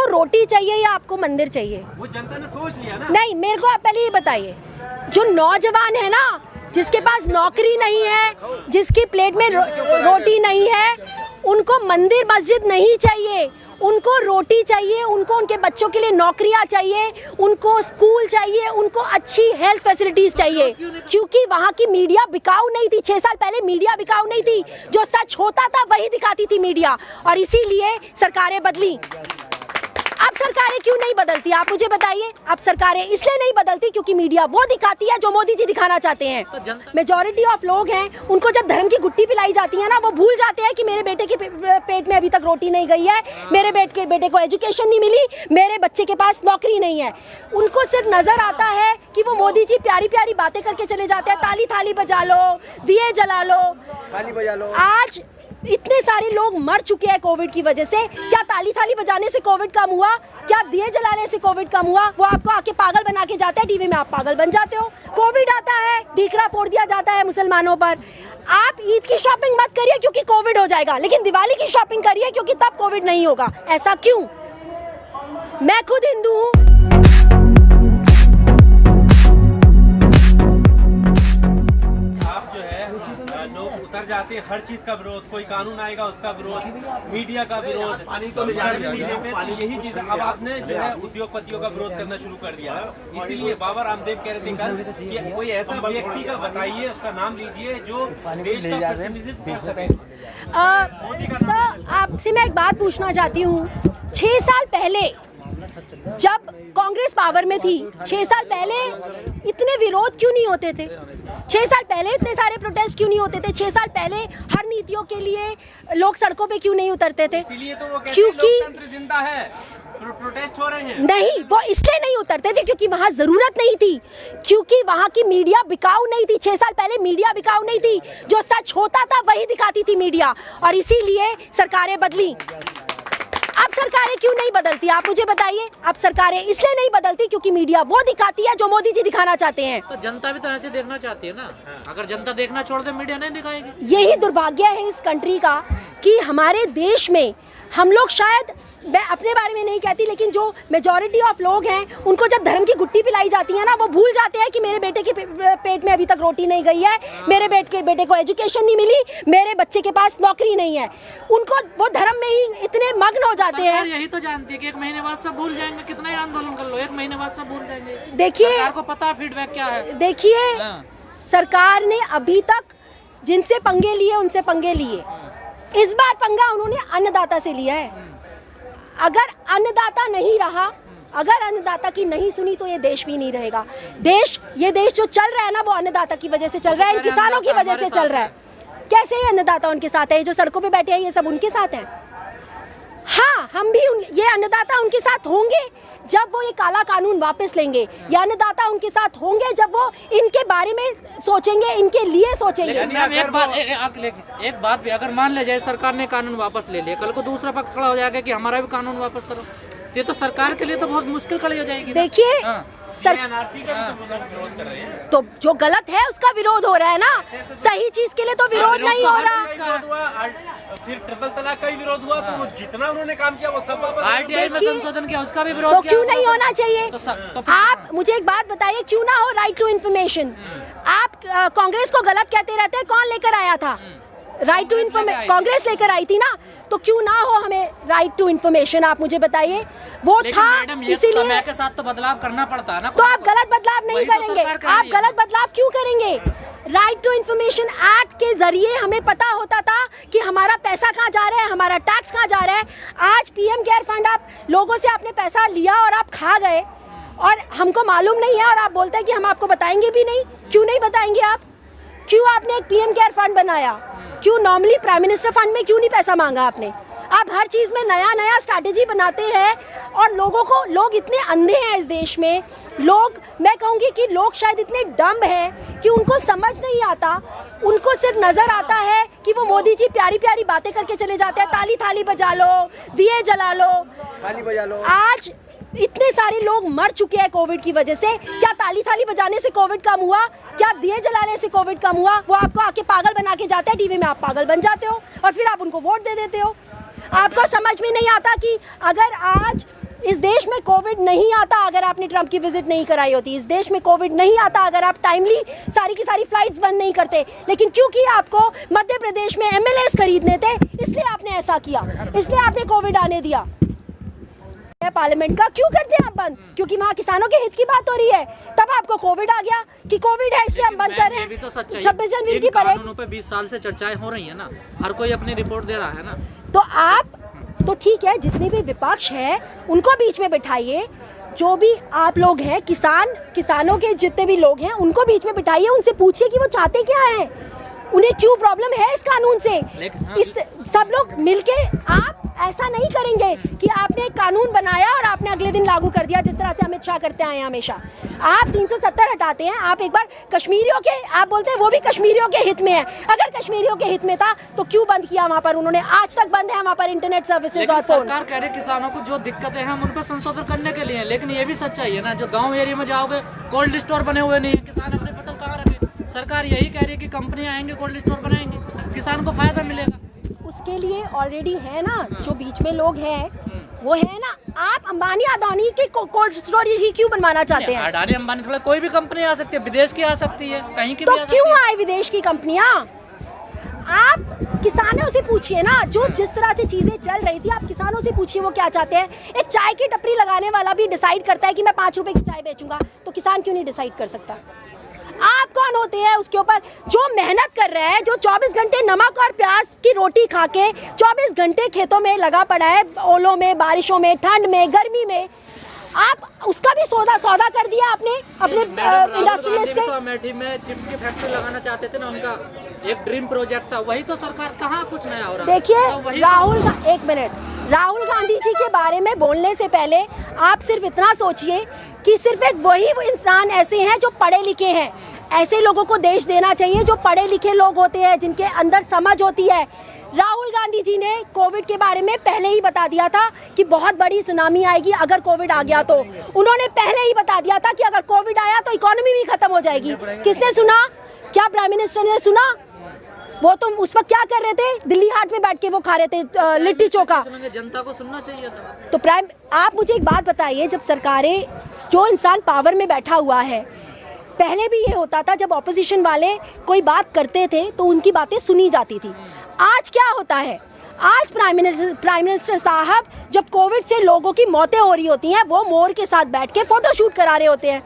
रोटी चाहिए या आपको मंदिर चाहिए? वो जनता ने सोच लिया ना। नहीं, मेरे को आप पहले ये बताइए, जो नौजवान है ना, जिसके पास नौकरी नहीं है, जिसकी प्लेट में रोटी नहीं है, उनको मंदिर मस्जिद नहीं चाहिए, उनको रोटी चाहिए, उनको उनके बच्चों के लिए नौकरियां चाहिए, उनको स्कूल चाहिए, उनको अच्छी हेल्थ फैसिलिटीज चाहिए, क्योंकि वहाँ की मीडिया बिकाऊ नहीं थी। 6 साल पहले मीडिया बिकाऊ नहीं थी, जो सच होता था वही दिखाती थी मीडिया, और इसीलिए सरकारें बदली। अब सरकारें क्यों नहीं बदलती, आप मुझे बताइए? अब सरकारें इसलिए नहीं बदलती क्योंकि मीडिया वो दिखाती है जो मोदी जी दिखाना चाहते हैं। मेजॉरिटी ऑफ लोग हैं, उनको जब धर्म की गुट्टी पिलाई जाती है ना, वो भूल जाते हैं कि मेरे बेटे के पेट में अभी तक रोटी नहीं गई है, मेरे बेटे को एजुकेशन नहीं मिली, मेरे बच्चे के पास नौकरी नहीं है। उनको सिर्फ नजर आता है कि वो मोदी जी प्यारी प्यारी बातें करके चले जाते हैं, ताली थाली बजा लो, दिए जला लो, थाली बजा लो। आज इतने सारे लोग मर चुके हैं कोविड की वजह से। क्या ताली थाली बजाने से कोविड कम हुआ? क्या दिए जलाने से कोविड कम हुआ? वो आपको आके पागल बना के जाता है, टीवी में आप पागल बन जाते हो। कोविड आता है, डीकरा फोड़ दिया जाता है मुसलमानों पर। आप ईद की शॉपिंग मत करिए क्योंकि कोविड हो जाएगा, लेकिन दिवाली की शॉपिंग करिए क्योंकि तब कोविड नहीं होगा। ऐसा क्यों? मैं खुद हिंदू हूँ। उतर जाते हैं, हर चीज का विरोध, कोई कानून आएगा उसका विरोध, मीडिया का विरोध, यही चीज। अब आपने जो है उद्योगपतियों का विरोध करना शुरू कर दिया। इसीलिए बाबा रामदेव कह रहे थे कल कि कोई ऐसा व्यक्ति का बताइए, उसका नाम लीजिए जो देश का प्रतिनिधित्व कर सके। सर, आपसे मैं एक बात पूछना चाहती हूँ। 6 साल पहले जब कांग्रेस पावर में थी, 6 साल पहले इतने विरोध क्यों नहीं होते थे? 6 साल पहले इतने सारे प्रोटेस्ट क्यों नहीं होते थे? 6 साल पहले हर नीतियों के लिए लोग सड़कों पे क्यों नहीं उतरते थे? इसीलिए तो वो कहते हैं क्योंकि लोकतंत्र जिंदा है, प्रोटेस्ट हो रहे हैं। नहीं, वो इसलिए नहीं उतरते थे क्योंकि वहाँ जरूरत नहीं थी, क्योंकि वहाँ की मीडिया बिकाऊ नहीं थी। 6 साल पहले मीडिया बिकाऊ नहीं थी, जो सच होता था वही दिखाती थी मीडिया, और इसीलिए सरकारें बदली। अब सरकारें क्यों नहीं बदलती, आप मुझे बताइए? अब सरकारें इसलिए नहीं बदलती क्योंकि मीडिया वो दिखाती है जो मोदी जी दिखाना चाहते हैं। तो जनता भी तो ऐसे देखना चाहती है ना। अगर जनता देखना छोड़ दे, मीडिया नहीं दिखाएगी। यही दुर्भाग्य है इस कंट्री का कि हमारे देश में हम लोग, शायद मैं अपने बारे में नहीं कहती, लेकिन जो मेजॉरिटी ऑफ लोग हैं, उनको जब धर्म की गुट्टी पिलाई जाती है ना, वो भूल जाते हैं कि मेरे बेटे के पेट में अभी तक रोटी नहीं गई है, मेरे बेटे को एजुकेशन नहीं मिली, मेरे बच्चे के पास नौकरी नहीं है। उनको वो धर्म में ही इतने मग्न हो जाते हैं। यही तो जानती है कि 1 महीने बाद सब भूल जाएंगे। कितना ही आंदोलन कर लो, 1 महीने बाद सब भूल जाएंगे। देखिए, सरकार को पता फीडबैक क्या है। देखिए, सरकार ने अभी तक जिनसे पंगे लिए उनसे पंगे लिए। इस बार पंगा उन्होंने अन्नदाता से लिया है। अगर अन्नदाता नहीं रहा, अगर अन्नदाता की नहीं सुनी, तो ये देश भी नहीं रहेगा। ये देश जो चल रहा है ना, वो अन्नदाता की वजह से चल रहा है, इन किसानों की वजह से चल रहा है। कैसे ये अन्नदाता उनके साथ है? जो सड़कों पे बैठे हैं ये सब उनके साथ हैं। हाँ, हम भी ये अन्नदाता उनके साथ होंगे जब वो ये काला कानून वापस लेंगे। ये अन्नदाता उनके साथ होंगे जब वो इनके बारे में सोचेंगे, इनके लिए सोचेंगे। एक बात भी, अगर मान ले जाए सरकार ने कानून वापस ले लिया, कल को दूसरा पक्ष खड़ा हो जाएगा कि हमारा भी कानून वापस करो, ये तो सरकार के लिए तो बहुत मुश्किल खड़ी हो जाएगी। देखिए, एनआरसी का विरोध कर रहे हैं, तो जो गलत है उसका विरोध हो रहा है ना, सही चीज के लिए तो विरोध नहीं हो रहा। फिर ट्रिपल तलाक का भी विरोध हुआ, तो वो जितना उन्होंने काम किया वो सब वापस। आरटीआई में संशोधन किया, उसका भी विरोध तो क्यों नहीं होना चाहिए? तो आप मुझे एक बात बताइए, क्यों ना हो राइट टू इन्फॉर्मेशन? आप कांग्रेस को गलत कहते रहते हैं, कौन लेकर आया था राइट टू इन्फॉर्मेशन? कांग्रेस लेकर आई थी ना, तो क्यों ना हो हमें राइट टू इन्फॉर्मेशन? आप मुझे बताइए, वो था इसीलिए। समय के साथ तो बदलाव करना पड़ता है ना। तो आप गलत बदलाव नहीं करेंगे, आप गलत बदलाव क्यों करेंगे? राइट टू इन्फॉर्मेशन एक्ट के जरिए हमें पता होता था कि हमारा पैसा कहाँ जा रहा है, हमारा टैक्स कहाँ जा रहा है। आज पीएम केयर फंड, आप लोगों से आपने पैसा लिया और आप खा गए, और हमको मालूम नहीं है, और आप बोलते हैं कि हम आपको बताएंगे भी नहीं। क्यों नहीं बताएंगे आप? क्यों आपने एक पीएम केयर फंड बनाया? क्यों नॉर्मली प्राइम मिनिस्टर फंड में क्यों नहीं पैसा मांगा आपने? आप हर चीज में नया नया स्ट्रैटेजी बनाते हैं, और लोग इतने अंधे हैं इस देश में। मैं कहूँगी कि लोग शायद इतने डम्ब हैं कि उनको समझ नहीं आता। उनको सिर्फ नजर आता है कि वो मोदी जी प्यारी प्यारी बातें करके चले जाते हैं, ताली थाली बजा लो, दिए जला लो, थाली बजा लो। आज इतने सारे लोग मर चुके हैं कोविड की वजह से। क्या ताली थाली बजाने से कोविड कम हुआ? क्या दिए जलाने से कोविड कम हुआ? वो आपको आके पागल बना के जाते हैं, टीवी में आप पागल बन जाते हो, और फिर आप उनको वोट दे देते हो। आपको समझ में नहीं आता कि अगर आज इस देश में कोविड नहीं आता अगर आपने ट्रंप की विजिट नहीं कराई होती। इस देश में कोविड नहीं आता अगर आप टाइमली सारी की सारी फ्लाइट्स बंद नहीं करते। लेकिन क्योंकि आपको मध्य प्रदेश में एमएलएस खरीदने थे, इसलिए आपने ऐसा किया, इसलिए आपने कोविड आने दिया। पार्लियामेंट का क्यों करते हैं आप बंद? क्योंकि वहाँ किसानों के हित की बात हो रही है। तब आपको कोविड आ गया कि कोविड है इसलिए हम बंद कर रहे हैं। 26 जनवरी की परेड कानूनों पे 20 साल से चर्चाएं हो रही है ना, हर कोई अपनी रिपोर्ट दे रहा है ना। तो आप तो ठीक है, जितने भी विपक्ष है उनको बीच में बिठाइए। जो भी आप लोग हैं किसानों के जितने भी लोग हैं उनको बीच में बिठाइए, उनसे पूछिए कि वो चाहते क्या है, उन्हें क्यों प्रॉब्लम है इस कानून से। इस सब लोग मिलके आप ऐसा नहीं करेंगे कि आपने एक कानून बनाया और आपने अगले दिन लागू कर दिया, जिस तरह से अमित शाह करते आए हैं हमेशा। आप 370 हटाते हैं, आप एक बार कश्मीरियों के आप बोलते हैं वो भी कश्मीरियों के हित में है। अगर कश्मीरियों के हित में था तो क्यों बंद किया वहाँ पर? उन्होंने आज तक बंद है वहाँ पर इंटरनेट सर्विसेज और फोन। सरकार कह रही है किसानों को जो दिक्कतें हैं हम उन पर संशोधन करने के लिए, लेकिन ये भी सच्चाई है ना, जो गाँव एरिया में जाओगे कोल्ड स्टोर बने हुए नहीं है, किसान अपनी फसल कहाँ रखे? सरकार यही कह रही है कि कंपनियां आएंगे कोल्ड स्टोर बनाएंगे, किसान को फायदा मिलेगा। उसके लिए ऑलरेडी है ना, जो बीच में लोग हैं वो है ना। आप अंबानी अदानी के कोल्ड स्टोरेज ही क्यों बनवाना चाहते हैं? अडानी अंबानी थोड़ा कोई भी कंपनी आ सकती है, विदेश की आ सकती है, कहीं की तो भी आ सकती है। क्यों आए विदेश की कंपनियां? आप किसानों से पूछिए ना, जो जिस तरह से चीजें चल रही थी, आप किसानों से पूछिए वो क्या चाहते हैं। एक चाय की टपरी लगाने वाला भी डिसाइड करता है कि मैं 5 रुपए की चाय बेचूंगा, तो किसान क्यों नहीं डिसाइड कर सकता? आप कौन होते हैं उसके ऊपर? जो मेहनत कर रहा है, जो 24 घंटे नमक और प्याज की रोटी खा के 24 घंटे खेतों में लगा पड़ा है, ओलों में, बारिशों में, ठंड में, गर्मी में, आप उसका भी सौदा कर दिया आपने अपने इंडस्ट्रियलिस्ट से। तो अमेठी में चिप्स की फैक्ट्री लगाना चाहते थे ना, उनका एक ड्रीम प्रोजेक्ट था, वही तो सरकार कहाँ कुछ नया हो रहा है। देखिए राहुल गांधी जी के बारे में बोलने से पहले आप सिर्फ इतना सोचिए कि सिर्फ एक वही इंसान ऐसे हैं जो पढ़े लिखे हैं। ऐसे लोगों को देश देना चाहिए जो पढ़े लिखे लोग होते हैं, जिनके अंदर समझ होती है। राहुल गांधी जी ने कोविड के बारे में पहले ही बता दिया था कि बहुत बड़ी सुनामी आएगी अगर कोविड आ गया तो। उन्होंने पहले ही बता दिया था कि अगर कोविड आया तो इकोनॉमी भी खत्म हो जाएगी। किसने सुना? क्या प्राइम मिनिस्टर ने सुना? वो तो उस वक्त क्या कर रहे थे? दिल्ली हाट में बैठ के वो खा रहे थे लिट्टी चोखा। जनता को सुनना चाहिए था। तो आप मुझे एक बात बताइए, जब सरकारें, जो इंसान पावर में बैठा हुआ है, पहले भी ये होता था जब ऑपोजिशन वाले कोई बात करते थे तो उनकी बातें सुनी जाती थी। आज क्या होता है? आज प्राइम मिनिस्टर साहब जब कोविड से लोगों की मौतें हो रही होती हैं, वो मोर के साथ बैठ के फोटो शूट करा रहे होते हैं,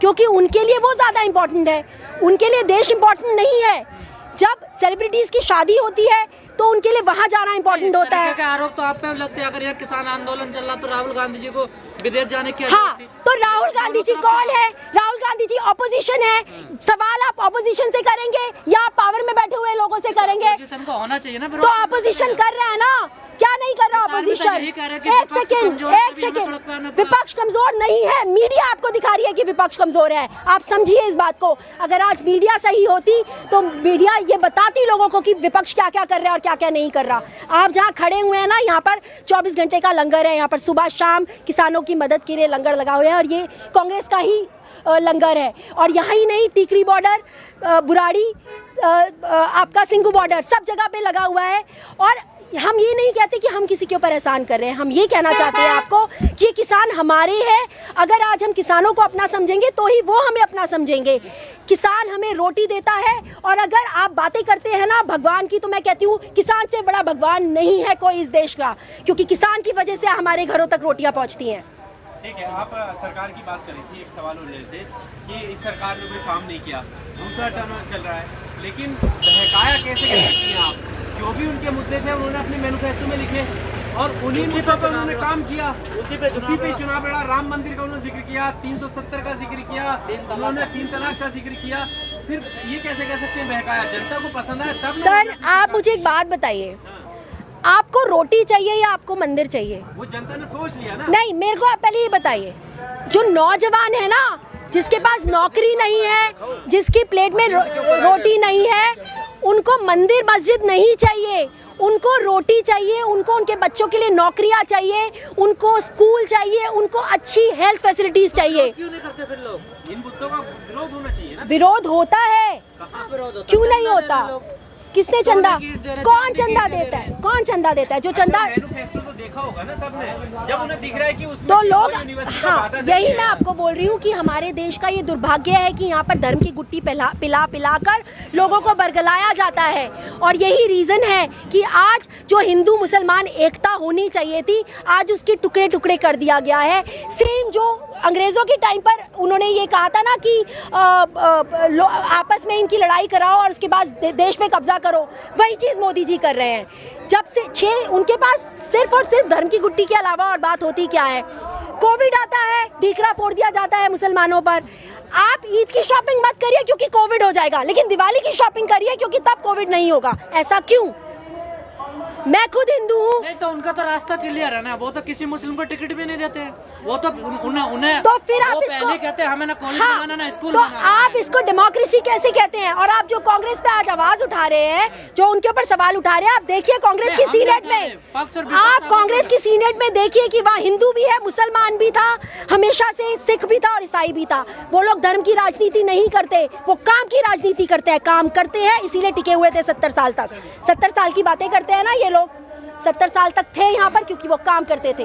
क्योंकि उनके लिए वो ज़्यादा इम्पोर्टेंट है, उनके लिए देश इम्पोर्टेंट नहीं है। जब सेलिब्रिटीज की शादी होती है तो उनके लिए वहां जाना इम्पोर्टेंट होता है। क्या आरोप तो आप पे लगते हैं? अगर यहाँ किसान आंदोलन चल रहा तो राहुल गांधी जी को विदेश जाने की हाँ, तो राहुल गांधी जी कौन है? राहुल गांधी जी ऑपोजिशन है। सवाल आप ऑपोजिशन से करेंगे या पावर में बैठे हुए लोगों से करेंगे? ऑपोजिशन को होना चाहिए ना। तो ऑपोजिशन कर रहा है ना, क्या नहीं कर रहा ऑपोजिशन? एक सेकेंड, विपक्ष कमजोर नहीं है, मीडिया आपको दिखा रही है कि विपक्ष कमजोर है। आप समझिए इस बात को। अगर आज मीडिया सही होती तो मीडिया ये बताती लोगों को कि विपक्ष क्या क्या कर रहा है और क्या क्या नहीं कर रहा। आप जहाँ खड़े हुए हैं ना, यहाँ पर 24 घंटे का लंगर है, यहाँ पर सुबह शाम किसानों की मदद के लिए लंगर लगा हुए हैं, और ये कांग्रेस का ही लंगर है। और यहाँ ही नहीं, टीकरी बॉर्डर, बुराड़ी, आपका सिंगू बॉर्डर, सब जगह पे लगा हुआ है। और हम ये नहीं कहते कि हम किसी के ऊपर एहसान कर रहे हैं, हम ये कहना चाहते हैं आपको कि ये किसान हमारे हैं। अगर आज हम किसानों को अपना समझेंगे तो ही वो हमें अपना समझेंगे। किसान हमें रोटी देता है, और अगर आप बातें करते हैं ना भगवान की, तो मैं कहती हूँ किसान से बड़ा भगवान नहीं है कोई इस देश का, क्योंकि किसान की वजह से हमारे घरों तक रोटियाँ पहुँचती हैं। ठीक है, आप सरकार की बात करें थी, एक सवाल हो रहे थे कि इस सरकार ने कोई काम नहीं किया, दूसरा टर्म चल रहा है, लेकिन बहकाया कैसे कर सकती हैं आप? जो भी उनके मुद्दे थे उन्होंने अपने मैनिफेस्टो में लिखे और उन्हीं मुद्दों पर उन्होंने काम किया, उसी पे चुनाव लड़ा। राम मंदिर का उन्होंने जिक्र किया, 370 का जिक्र किया, उन्होंने 3 तलाक का जिक्र किया। फिर ये कैसे कह सकते हैं बहकाया? जनता को पसंद आया तब। सर आप मुझे एक बात बताइए, आपको रोटी चाहिए या आपको मंदिर चाहिए? वो जनता ने सोच लिया ना। नहीं, मेरे को आप पहले ये बताइए, जो नौजवान है ना, जिसके पास नौकरी नहीं है, जिसकी प्लेट में रोटी नहीं है, उनको मंदिर मस्जिद नहीं चाहिए, उनको रोटी चाहिए, उनको उनके बच्चों के लिए नौकरियां चाहिए, उनको स्कूल चाहिए, उनको अच्छी हेल्थ फैसिलिटीज चाहिए। क्यों नहीं करते फिर लोग? इन मुद्दों का विरोध होना चाहिए ना। विरोध होता है, कहाँ विरोध होता? क्यों नहीं होता? किसने सोने चंदा? की ईंट दे रहे, कौन चांदी की चंदा ईंट दे देता रहे। है? कौन चंदा देता है? जो चंदा मैनिफेस्टो तो देखा होगा ना सबने, जब उन्हें दिख रहा है कि उसमें तो कोई लोग, यूनिवर्सिटी का हाँ वादा नहीं यही है। मैं आपको बोल रही हूँ कि हमारे देश का ये दुर्भाग्य है कि यहाँ पर धर्म की गुट्टी पिला कर लोगों को बरगलाया जाता है। और यही रीज़न है कि आज जो हिंदू मुसलमान एकता होनी चाहिए थी, आज उसके टुकड़े टुकड़े कर दिया गया है। सेम जो अंग्रेज़ों के टाइम पर उन्होंने ये कहा था ना कि आपस में इनकी लड़ाई कराओ और उसके बाद देश पे कब्जा करो, वही चीज़ मोदी जी कर रहे हैं। जब से उनके पास सिर्फ और सिर्फ धर्म की गुट्टी के अलावा और बात होती क्या है? कोविड आता है, ढीकरा फोड़ दिया जाता है मुसलमानों पर। आप ईद की शॉपिंग मत करिए क्योंकि कोविड हो जाएगा, लेकिन दिवाली की शॉपिंग करिए क्योंकि तब कोविड नहीं होगा। ऐसा क्यों? मैं खुद हिंदू हूँ। नहीं तो उनका तो रास्ता क्लियर है ना, वो तो किसी मुस्लिम को टिकट भी नहीं देते हैं। वो तो उन्हें तो फिर आप वो इसको पहले कहते हैं हमें ना कॉलेज हाँ, बनाना ना स्कूल तो बनाना है। आप इसको डेमोक्रेसी कैसे कहते हैं? और आप जो कांग्रेस पे आज आवाज उठा रहे हैं, जो उनके ऊपर सवाल उठा रहे हैं, आप देखिए कांग्रेस की हम नहीं सीनेट उठा रहे, में, पक्ष और विपक्ष आप आप कांग्रेस उठा की सीनेट में देखिए कि वहाँ हिंदू भी है, मुसलमान भी था, हमेशा से सिख भी था और ईसाई भी था। वो लोग धर्म की राजनीति नहीं करते, वो काम की राजनीति करते हैं। काम करते हैं इसीलिए टिके हुए थे 70 साल तक। 70 साल की बातें करते हैं ना ये लोग, 70 साल तक थे यहाँ पर क्योंकि वो काम करते थे।